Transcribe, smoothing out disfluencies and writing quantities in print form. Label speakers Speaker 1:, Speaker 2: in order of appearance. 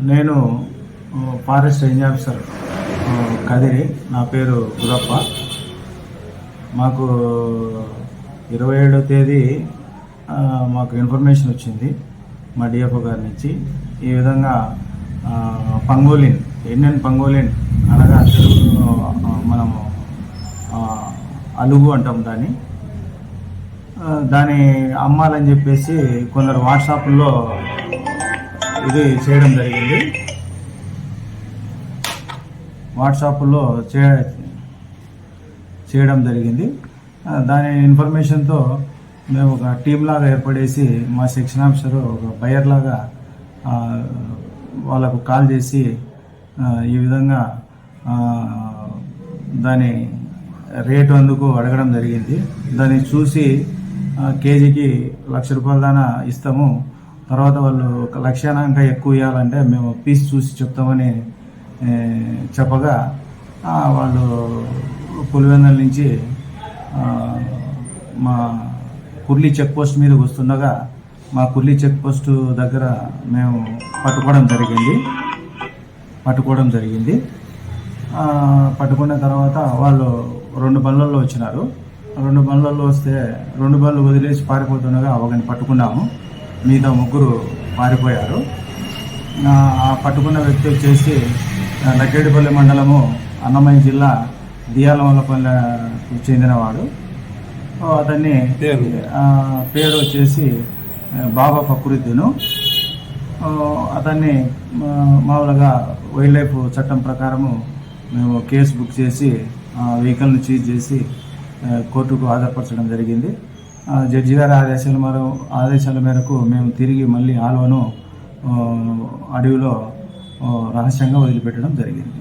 Speaker 1: నేను forest range officer Kadiri. నా పేరు గురప్ప. మాకు 27వ తేదీ మాకు ఇన్ఫర్మేషన్ వచ్చింది మా డిఎఫ్ఓ గారి నుంచి. ఈ విధంగా పంగోలిన్, ఇండియన్ పంగోలిన్ అనగా తెలుగులో మనము అలుగు అంటాం దాన్ని అమ్మాలని చెప్పేసి కొందరు వాట్సాప్లో ఇది చేయడం జరిగింది. దాని ఇన్ఫర్మేషన్తో మేము ఒక టీం లాగా ఏర్పడేసి మా సెక్షన్ ఆఫీసర్ ఒక బయర్ లాగా వాళ్ళకు కాల్ చేసి ఈ విధంగా దాని రేటు అందుకు అడగడం జరిగింది. దాన్ని చూసి కేజీకి ₹1,00,000 దాకా ఇస్తాము, తర్వాత వాళ్ళు 1,00,000 ఇంకా ఎక్కువ ఇవ్వాలంటే మేము పీస్ చూసి చెప్తామని చెప్పగా వాళ్ళు పులివెందుల నుంచి మా కుర్లీ చెక్ పోస్ట్ మీదకి వస్తుండగా మా కుర్లీ చెక్ పోస్ట్ దగ్గర మేము పట్టుకోవడం జరిగింది. పట్టుకున్న తర్వాత వాళ్ళు 2 బండ్లలో వచ్చినారు. 2 బండ్లలో వస్తే 2 బండ్లు వదిలేసి పారిపోతుండగా ఒకరిని పట్టుకున్నాము. మిగతా 3 పారిపోయారు. ఆ పట్టుకున్న వ్యక్తి వచ్చేసి లక్కేడిపల్లి మండలము, అన్నమయ్య జిల్లా దియాలవల్లపల్లికి చెందినవాడు. అతన్ని పేరు వచ్చేసి బాబా ఫక్రుద్దీను. అతన్ని మామూలుగా వైల్డ్ లైఫ్ చట్టం ప్రకారము మేము కేసు బుక్ చేసి వెహికల్ని సీజ్ చేసి కోర్టుకు హాజరుపరచడం జరిగింది. జడ్జి గారి ఆదేశాల మేరకు మేము తిరిగి మళ్ళీ ఆల్వను అడవిలో రహస్యంగా వదిలిపెట్టడం జరిగింది.